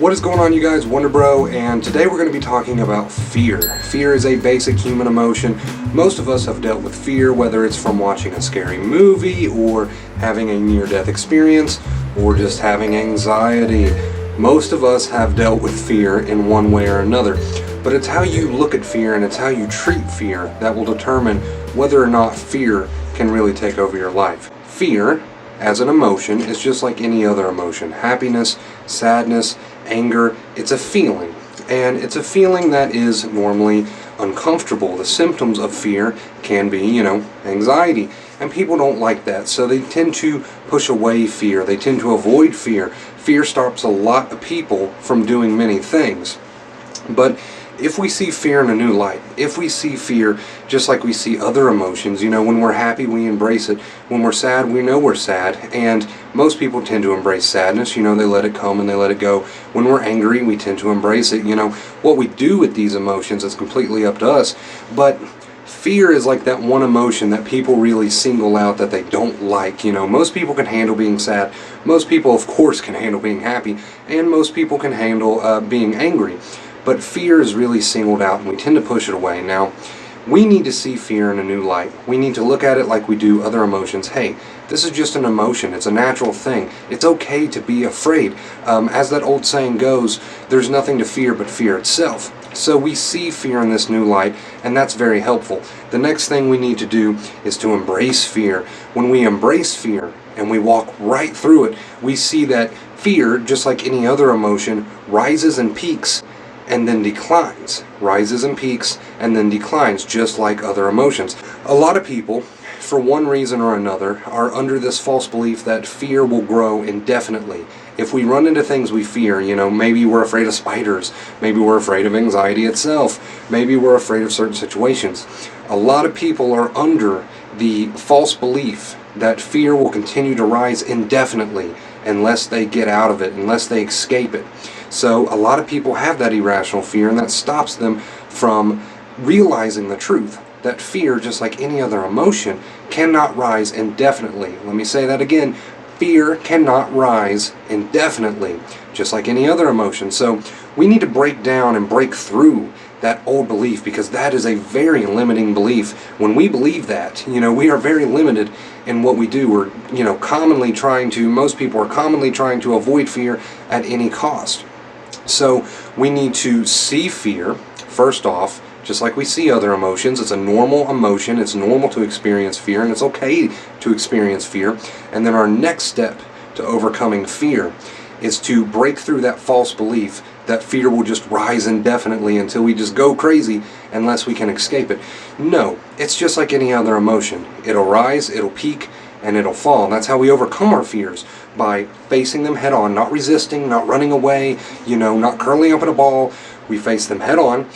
What is going on, you guys? Wonder Bro, and today we're going to be talking about fear. Fear is a basic human emotion. Most of us have dealt with fear, whether it's from watching a scary movie or having a near-death experience or just having anxiety. Most of us have dealt with fear in one way or another. But it's how you look at fear and it's how you treat fear that will determine whether or not fear can really take over your life. Fear, as an emotion, is just like any other emotion. Happiness, sadness, anger, it's a feeling. And it's a feeling that is normally uncomfortable. The symptoms of fear can be, anxiety. And people don't like that, so they tend to push away fear. They tend to avoid fear. Fear stops a lot of people from doing many things. But if we see fear in a new light, if we see fear just like we see other emotions, when we're happy we embrace it, when we're sad we know we're sad, and most people tend to embrace sadness, they let it come and they let it go. When we're angry we tend to embrace it. What we do with these emotions is completely up to us, but fear is like that one emotion that people really single out that they don't like. Most people can handle being sad, most people of course can handle being happy, and most people can handle being angry. But fear is really singled out and we tend to push it away. Now, we need to see fear in a new light. We need to look at it like we do other emotions. Hey, this is just an emotion. It's a natural thing. It's okay to be afraid. As that old saying goes, there's nothing to fear but fear itself. So we see fear in this new light, and that's very helpful. The next thing we need to do is to embrace fear. When we embrace fear and we walk right through it, we see that fear, just like any other emotion, rises and peaks and then declines. Rises and peaks and then declines, just like other emotions. A lot of people, for one reason or another, are under this false belief that fear will grow indefinitely. If we run into things we fear, maybe we're afraid of spiders, maybe we're afraid of anxiety itself, maybe we're afraid of certain situations. A lot of people are under the false belief that fear will continue to rise indefinitely unless they get out of it, unless they escape it. So a lot of people have that irrational fear, and that stops them from realizing the truth that fear, just like any other emotion, cannot rise indefinitely. Let me say that again. Fear cannot rise indefinitely, just like any other emotion. So we need to break down and break through that old belief, because that is a very limiting belief. When we believe that, we are very limited in what we do. We're, most people are commonly trying to avoid fear at any cost. So we need to see fear, first off, just like we see other emotions. It's a normal emotion. It's normal to experience fear, and it's okay to experience fear. And then our next step to overcoming fear is to break through that false belief that fear will just rise indefinitely until we just go crazy unless we can escape it. No, it's just like any other emotion. It'll rise, it'll peak, and it'll fall. And that's how we overcome our fears, by facing them head on, not resisting, not running away, not curling up in a ball. We face them head on.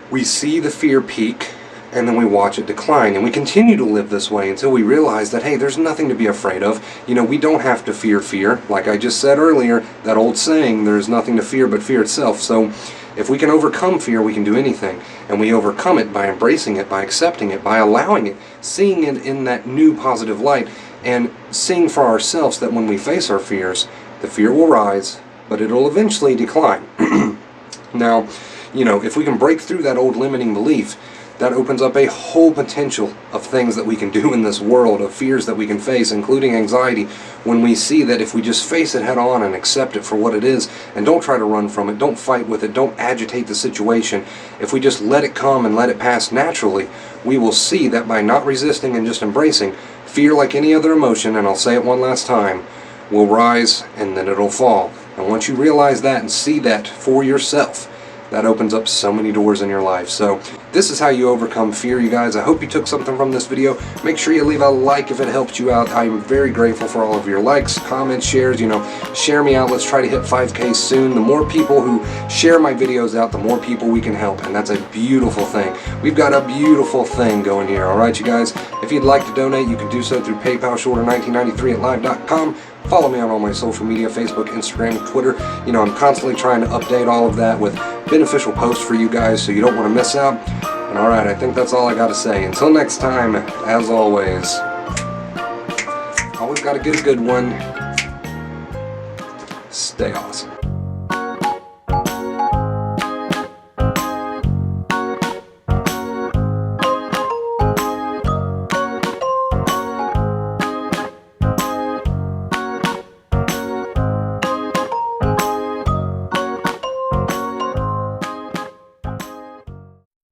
We see the fear peak, and then we watch it decline. And we continue to live this way until we realize that, hey, there's nothing to be afraid of. We don't have to fear fear. Like I just said earlier, that old saying, there's nothing to fear but fear itself. So if we can overcome fear, we can do anything. And we overcome it by embracing it, by accepting it, by allowing it, seeing it in that new positive light, and seeing for ourselves that when we face our fears, the fear will rise, but it'll eventually decline. Now, if we can break through that old limiting belief, that opens up a whole potential of things that we can do in this world, of fears that we can face, including anxiety, when we see that if we just face it head on and accept it for what it is, and don't try to run from it, don't fight with it, don't agitate the situation, if we just let it come and let it pass naturally, we will see that by not resisting and just embracing, fear, like any other emotion, and I'll say it one last time, will rise and then it'll fall. And once you realize that and see that for yourself, that opens up so many doors in your life. So this is how you overcome fear, you guys. I hope you took something from this video. Make sure you leave a like if it helped you out. I'm very grateful for all of your likes, comments, shares. Share me out. Let's try to hit 5K soon. The more people who share my videos out, the more people we can help, and that's a beautiful thing. We've got a beautiful thing going here. All right, you guys. If you'd like to donate, you can do so through PayPal, shoulder1993@live.com. Follow me on all my social media, Facebook, Instagram, Twitter. I'm constantly trying to update all of that with beneficial posts for you guys, so you don't want to miss out. And alright, I think that's all I got to say. Until next time, as always got to get a good one. Stay awesome.